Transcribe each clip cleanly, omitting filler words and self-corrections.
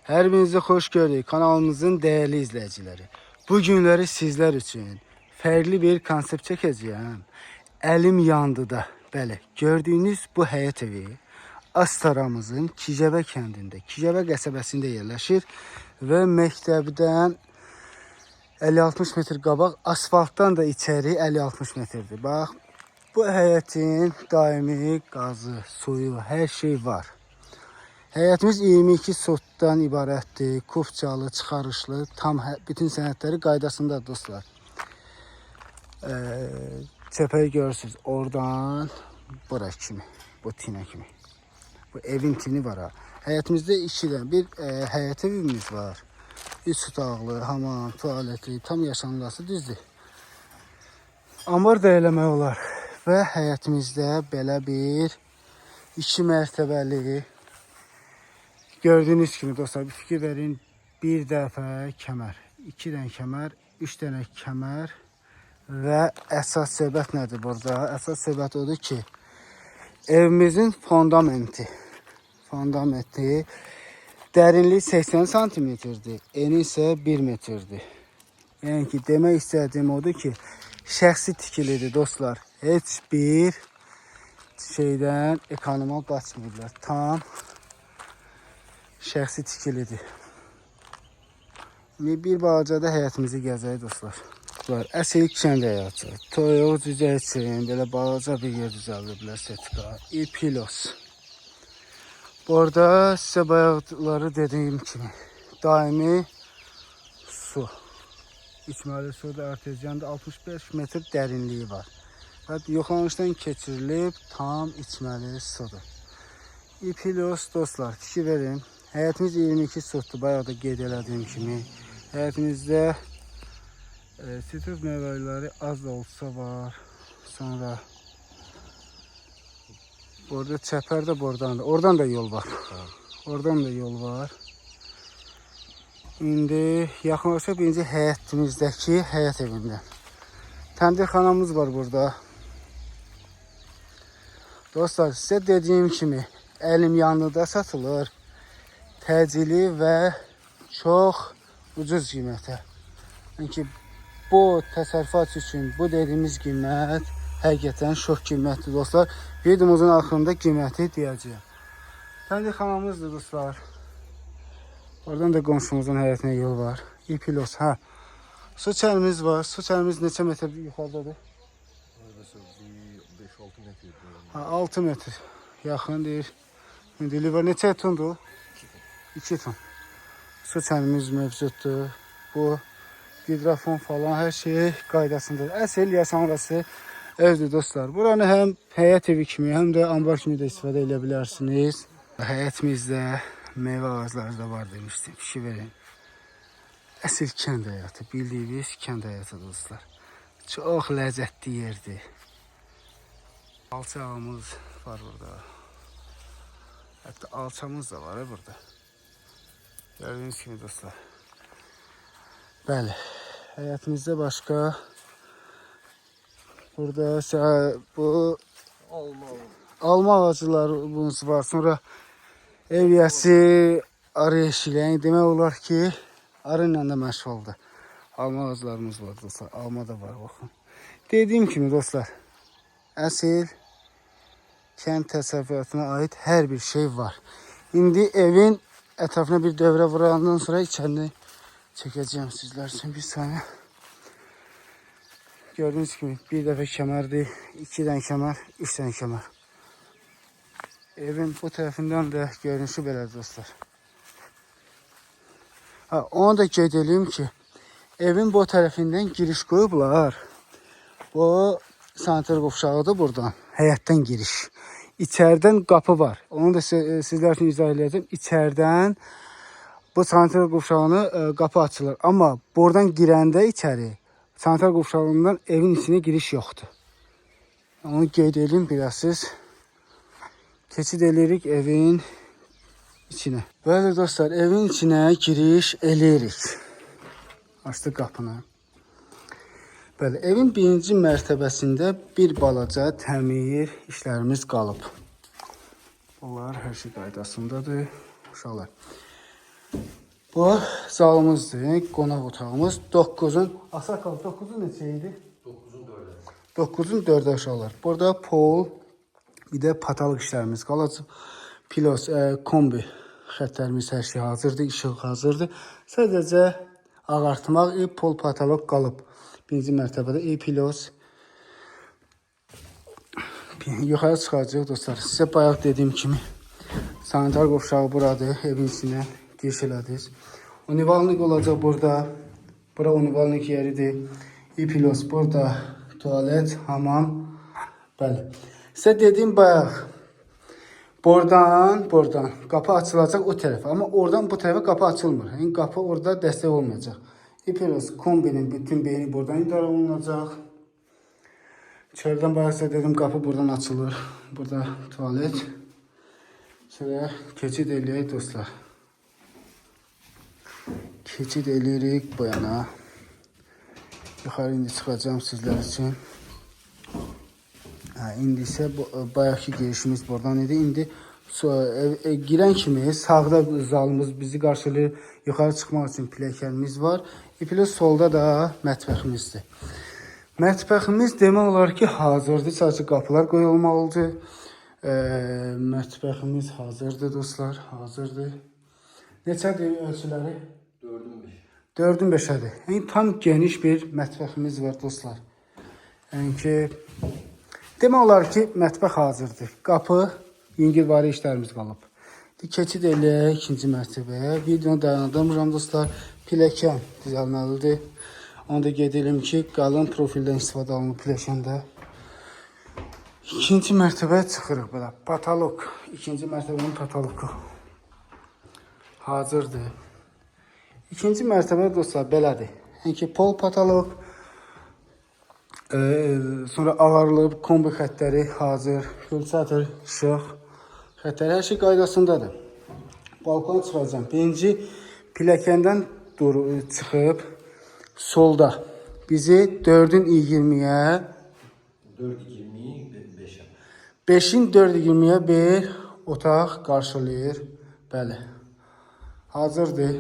Hər birinizi xoş gördük kanalımızın değerli izleyicileri. Bu günləri sizler için fərqli bir konsept çəkəcəyəm. Əlim yandı da. Bəli, gördüyünüz bu həyət evi Astaramızın Kicəbə kəndində, Kicəbə qəsəbəsində yerləşir və məktəbdən 50-60 metr qabaq, asfaltdan da içəri 50-60 metrdir. Bax, bu həyətin daimi qazı, suyu, hər şey var. Həyətimiz 22 sotdan ibarətdir. Kupçalı, çıxarışlı, tam bütün sənədləri qaydasındadır dostlar. Çəpəyi görürsünüz. Oradan bura kimi, bu tinə kimi. Bu evin tini var ha. Həyətimizdə 2 dənə bir həyət evimiz var. 3 otaqlı, hamam, tualeti, tam yaşanılası düzdür. Ambar da eləmək olar. Və həyətimizdə belə bir 2 mərtəbəli, gördüğünüz kimi dostlar, bir fikir verin. Bir dəfə kəmər, 2 dənə kəmər, 3 dənə kəmər və əsas söhbət nədir burada? Əsas söhbət odur ki, evimizin fundamenti dərinliyi 80 santimetrdir, eni isə 1 metrdir. Yəni ki, demək istədiyim odur ki, şəxsi tikilidir dostlar. Heç bir şeydən ekonomal qaçmırlar. Tam şəxsi tikilidir. Bir balaca da həyətimizi gəzək dostlar. Əsl kənd həyatı. Toyuq cücə üçün belə balaca bir yer düzəldiblər setka. İpilos. Burada sizə bayaqları dediyim kimi daimi su. İçməli su da arteziyanda 65 metr dərinliyi var. Yoxlanışdan keçirilib tam içməli sudur. İpilos dostlar, fikir verin. Həyətimiz 22 sotdur, bayağı da qeyd elədiyim kimi. Həyətimizdə sitrus meyvələri az da olsa var. Sonra burada çəpər də buradan da. Oradan da yol var. Oradan da yol var. İndi yaxınlaşaq birinci həyətimizdəki həyət evindən. Təndirxanamız var burada. Dostlar, sizə dediyim kimi əlim yanlıda satılır. Təcili və çox ucuz qiymətə. Yəni bu təsərrüfat üçün bu dediyimiz qiymət həqiqətən çox qiymətli dostlar. Videomuzun axırında qiyməti deyəcəyəm. Təndirxanamızdır dostlar. Oradan da qonşumuzun həyətinə yol var. İpilos, hə. Su çəlimiz var. Su çəlimiz neçə metr yuxarıdadır? 5-6 metr. Ha, 6 metr yaxın deyir. İndi var neçə tondur? 2 ton. Su çənimiz mövcuddur. Bu hidrofon falan hər şey qaydasındadır. Əsl yaşanması evdir dostlar. Buranı həm həyət evi kimi, həm də ambar kimi də istifadə edə bilərsiniz. Həyətimizdə meyvə ağacları da var demişdim. Fikir verin. Əsl kənd həyatı, bildiyiniz kənd həyatı dostlar. Çox ləzzətli yerdir. Alçağımız var burada. Hətta alçamız da var burada. Gördüğünüz kimi dostlar. Bəli, həyətimizdə başqa burada bu alma ağaclarımız var. Sonra ev yəsi arı yeşili. Yəni demək olar ki, arı ilə də məşğuldur. Alma ağaclarımız var dostlar. Alma da var baxın. Dediyim kimi dostlar, əsl kənd təsərrüfatına aid hər bir şey var. İndi evin ətrafına bir dövrə vurandan sonra içərini çəkəcəyəm sizlər üçün bir saniyə. Gördüğünüz kimi bir dəfə kəmərdir, 2 dənə kəmər, 3 dənə kəmər. Evin bu tərəfindən də görünüşü belədir dostlar. Onu da qeyd edeyim ki, evin bu tərəfindən giriş qoyublar. Bu sanitar qovşağıdır buradan, həyətdən giriş. İçərdən qapı var. Onu da sizlər üçün izah edəcəm. İçərdən bu sanitar qovşağına qapı açılır. Amma buradan girəndə içəri sanitar qovşağından evin içine giriş yoxdur. Onu qeyd edeyim biraz siz. Keçid edirik evin içine. Bəli dostlar, evin içine giriş edirik. Açdıq qapını. Bəli, evin birinci mərtəbəsində bir balaca təmir işlərimiz qalıb. Bunlar hər şey qaydasındadır. Uşaqlar. Bu zalımızdır, qonaq otağımız. 9'un, Asakal 9'un neçə idi? 9'un 4'ə uşaqlar. Burada pol, bir də patalıq işlərimiz qalacaq. Pilos, kombi xətlərimiz hər şey hazırdır, işıq hazırdır. Sadəcə ağartmaq, pol patalıq qalıb. Birinci mərtəbədə pilos. Yuxarı çıxacaq dostlar. Sizə bayaq dediyim kimi sanitar qovşağı buradır, evin içinə giriş elədiniz. Univalnik olacaq burada. Bura univalnik yeridir. Pilos burada. Tualet, hamam. Bəli. Sizə dediyim bayaq. Buradan qapı açılacaq o tərəfə. Amma oradan bu tərəfə qapı açılmır. Yəni qapı orada dəstək olmayacaq. Pilos kombinin bütün beyni buradan idarə olunacaq. İçərdən bayaq sizə dedim qapı buradan açılır. Burada tualet. Şöyle keçid eləyək dostlar. Keçid eləyirik bu yana. Yuxarı indi çıxacağım sizlər üçün. İndi isə bayaqki girişimiz buradan idi. İndi girən kimi sağda zalımız bizi qarşılayır. Yuxarı çıxmaq üçün pilləkənimiz var. Plus solda da mətbəximizdir. Mətbəximiz demək olar ki hazırdır. Sadəcə qapılar qoyulmalıdır. Mətbəximiz hazırdır dostlar. Hazırdır. Neçədir ölçüləri? 4'ün 5'ədir. Yəni tam geniş bir mətbəximiz var dostlar. Yəni ki demək olar ki mətbəx hazırdır. Qapı, yüngülvari işlərimiz qalıb. Keçid eləyək ikinci mərtəbəyə. Videonu dayandırmıram dostlar. Pilləkən düzəlməlidir. Onu da qeyd edelim ki qalın profildən istifadə olunur pilləkəndə. İkinci mərtəbəyə çıxırıq belə. Patalok. İkinci mərtəbənin pataloku. Hazırdır. İkinci mərtəbə dostlar belədir. Yəni ki pol patalok. Sonra ağarlıq, kombi xətləri hazır. Filtrator, işıq. Xətləri hər şey qaydasındadır. Balkona çıxacağım. Birinci pilləkəndən çıxıb solda bizi 4'ün 20'yə 5'in 4-20'yə bir otaq qarşılayır. Bəli. Hazırdır.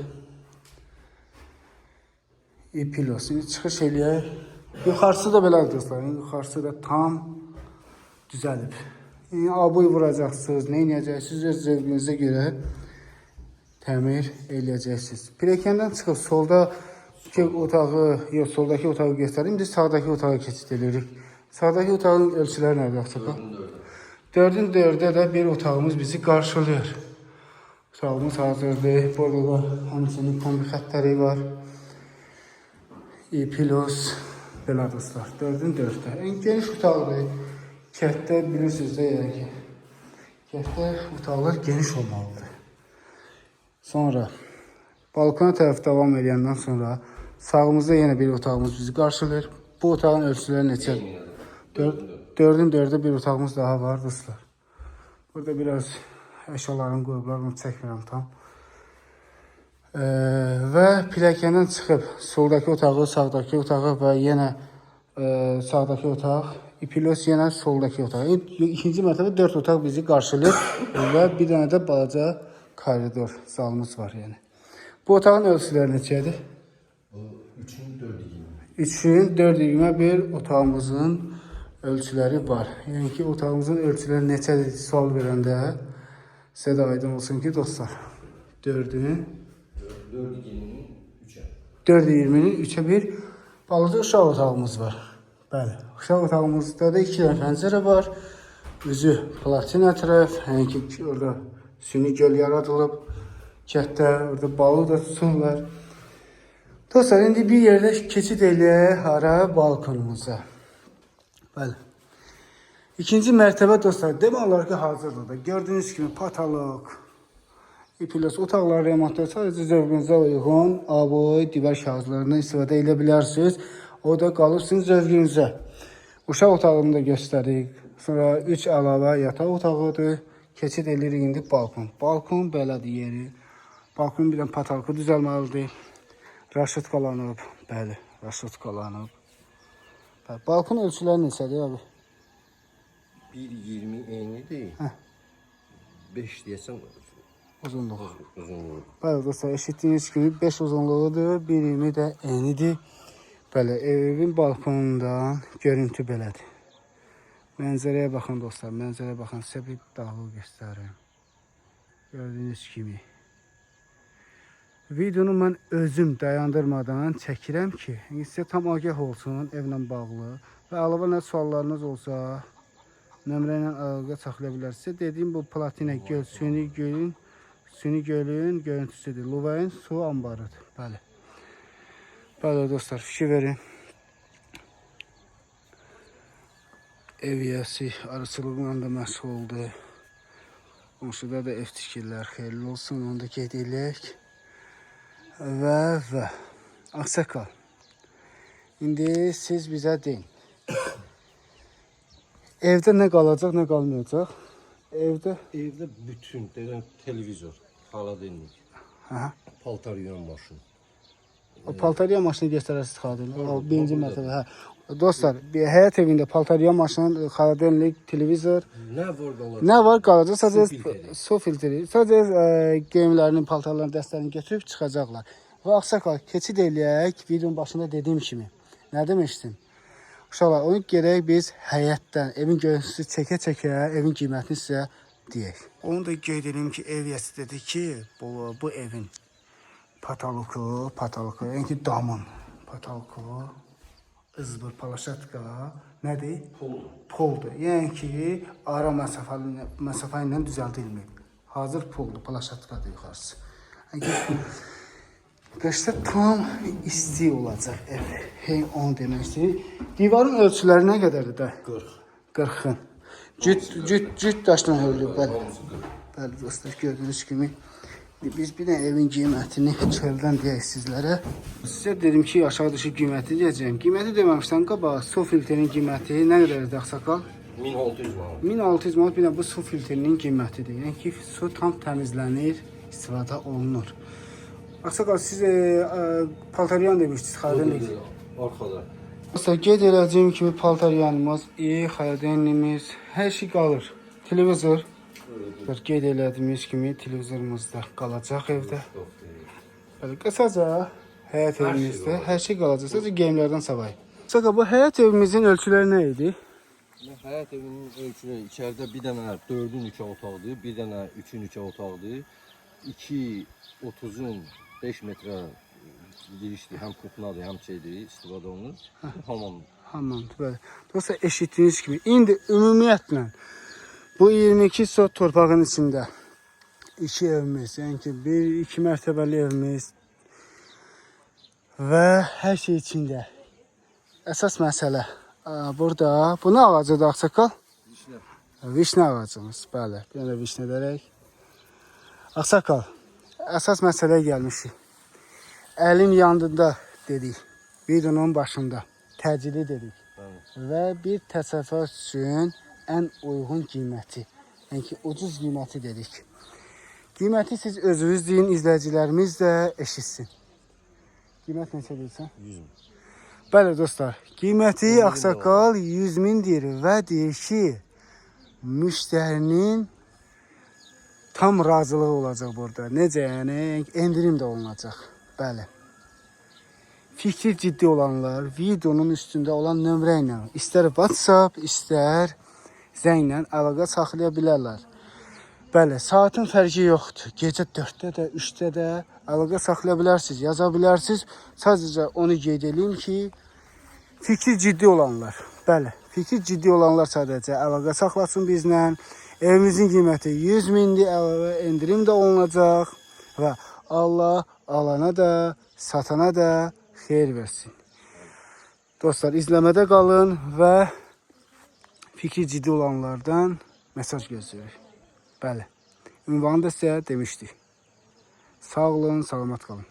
Pilos. İndi çıxış eləyək. Yuxarısı da belədir dostlar. Yuxarısı da tam düzəlib. Yəni abuy vuracaqsınız, nə edəcəksiniz öz zövqünüzə görə təmir eləyəcəksiniz. Pilləkəndən çıxıb soldakı otağı göstərim. İndi sağdakı otağa keçid edirik. Sağdakı otağın ölçüləri nədir axı? 4'ün 4'ə də bir otağımız bizi qarşılayır. Otağımız hazırdır. Burada da həmçinin kombi xətləri var. Pilos belə dostlar. 4'ün 4'ə. En geniş otaqdır. Kətdə bilirsiniz də yəni ki. Kətdə otaqlar geniş olmalıdır. Sonra balkona tərəf davam edəndən sonra sağımızda yenə bir otağımız bizi qarşılayır. Bu otağın ölçüləri neçədir? 4'ün 4'ə bir otağımız daha var dostlar. Burada biraz əşyalarını qoyublar, onu çəkmirəm tam. Və pilləkəndən çıxıb soldakı otağı, sağdakı otağı və yenə sağdakı otaq, pilos yenə soldakı otaq. İkinci mərtəbə 4 otaq bizi qarşılayır və bir dənə də balaca koridor zalımız var yəni. Bu otağın ölçüləri neçədir? 3'ün 4-20'ə bir otağımızın ölçüləri var. Yəni ki otağımızın ölçüləri neçədir sual verəndə sizə də aydın olsun ki dostlar. 4'ün 4-20'nin 3'ə bir balaca uşaq otağımız var. Bəli. Uşaq otağımızda da 2 dənə pəncərə var. Üzü platina tərəf. Yəni ki orada süni göl yaradılıb. Kətdə orada balı da tuturlar. Dostlar indi bir yerdə keçid eləyək hara balkonumuza. Bəli. İkinci mərtəbə dostlar demək olar ki hazırdır da. Gördüyünüz kimi patalok. Pilos otaqlar remontda sadəcə zövqünüzə uyğun aboy divar kağızlarından istifadə edə bilərsiniz. O da qalırsınız zövqünüzə. Uşaq otağını da göstərik. Sonra 3 əlavə yataq otağıdır. Keçid edirik indi balkon. Balkon belədir yeri. Balkonun bir dənə pataloku düzəlməlidir. Raşıtqalanıb. Bəli, raşıtqalanıb. Balkon ölçüləri neçədir abi? 1.20 enidir. 5 deyəsən. uzunluğu. Uzunluğu. Bəli dostlar, eşitdiyiniz kimi 5 uzunluğudur, 1.20 də enidir. Bəli, evin balkonundan görüntü belədir. Mənzərəyə baxın dostlar, mənzərəyə baxın. Sizə bir dağı göstərim. Gördüyünüz kimi. Videonu mən özüm dayandırmadan çəkirəm ki, sizə tam agah olsun evlə bağlı. Və əlavə nə suallarınız olsa, nömrə ilə əlaqə saxlaya bilərsiniz. Dediyim bu platina göl, süni gölün görüntüsüdür. Luvayın su ambarıdır. Bəli. Bəli dostlar, fikir verin. Ev yiyəsi arıçılıqla da məşğul oldu. Qonşuda da ev tikirlər. Xeyirli olsun, onu da qeyd eləyək. Və Ağsaqqal. İndi siz bizə deyin. Evdə nə qalacaq, nə qalmayacaq? Evdə bütün televizor, xaladelnik, paltar yuyan maşın. o paltarya maşını göstərəsiniz xaladelnik. O birinci mərtəbə. Dostlar, bir həyat evində paltarya maşını, xaladelnik, televizor. Nə var qalacaq? Sadəcə su filtri. Sadəcə geyimlərinin, paltarların, dəstlərini götürüb çıxacaqlar. Və Ağsaqqal, keçid eləyək videonun başında dediyim kimi. Nə demişdim? Uşaqlar, onu gerək biz həyətdən, evin görüntüsü çəkə-çəkə, evin qiymətini sizə deyək. Onu da qeyd edeyim ki, ev yəsi dedi ki, bu evin pataloku, yəni ki, damın pataloku, ızbır, palaşatka, nədir? Poldur. Yəni ki, ara məsafə ilə düzəldilməyib. Hazır poldur, palaşatkadır yuxarısı. Yəni ki, qışda tam isti olacaq ev. Onu demək istəyir. Divarın ölçüləri nə qədərdir də? 40. Cüt daşdan hörülüb. Bəli dostlar, gördüyünüz kimi. Biz bir də evin qiymətini çöldən deyək sizlərə. Sizə dedim ki, aşağı düşüb qiyməti deyəcəyim. Qiyməti deməmişdən qabaq, su filtrinin qiyməti nə qədərdir Ağsaqqal? 1600 manat. 1600 manat bir də bu su filtrinin qiymətidir. Yəni ki, su tam təmizlənir, istifadə olunur. Ağsaqqal, siz paltaryan demişdiniz, xaladelnik. Arxada. Dostlar, qeyd eləyəcəyim kimi paltaryanımız, xaladelnimiz, hər şey qalır. Televizor. Qeyd elədiyimiz kimi televizorumuz da qalacaq evdə. Qısaca həyat evimizdə hər şey qalacaq. Sadəcə geyimlərdən savayı. Ağsaqqal, bu həyat evimizin ölçüləri nə idi? Həyat evinin ölçüləri içəridə bir dənə 4'ün 3 otaqdır, bir dənə 3'ün 3 otaqdır. 2.30'un 5 metrə girişdir, həm kutnadır, həm şeydir, istifadə olunur. Hamamdır. Hamamdır, bəli. Dostlar, eşitdiyiniz kimi, indi ümumiyyətlə bu 22 sot torpağın içində 2 evimiz, yəni ki, 1-2 mərtəbəli evimiz və hər şey içində. Əsas məsələ burada, bu nə ağacıdır Ağsaqqal? Vişnə ağacımız, bəli. Bir də vişnə edərək. Ağsaqqal, əsas məsələyə gəlmişik. Əlim yandında dedik, videonun başında, təcili dedik. Və bir təsərrüfat üçün ən uyğun qiyməti, yəni ki, ucuz qiyməti dedik. Qiyməti siz özünüz deyin, izləyicilərimiz də eşitsin. Qiymət neçə deyirsən? 100 min. Bəli dostlar, qiyməti Ağsaqqal 100 min deyir və deyir ki, müştərinin tam razılığı olacaq burada. Necə yəni, endirim də olunacaq. Bəli. Fikri ciddi olanlar videonun üstündə olan nömrə ilə istər WhatsApp, istər zənglə əlaqə saxlaya bilərlər. Bəli, saatın fərqi yoxdur. Gecə 4-də də, 3-də də əlaqə saxlaya bilərsiniz, yaza bilərsiniz. Sadəcə onu qeyd edeyim ki, fikri ciddi olanlar, bəli, fikri ciddi olanlar sadəcə əlaqə saxlasın bizlə. Evimizin qiyməti 100 mindir, əlavə endirim də olunacaq və Allah alana da, satana da xeyir versin. Dostlar, izləmədə qalın və fikri ciddi olanlardan mesaj gözləyirik. Bəli, ünvanı da sizə demişdik. Sağ olun, salamat qalın.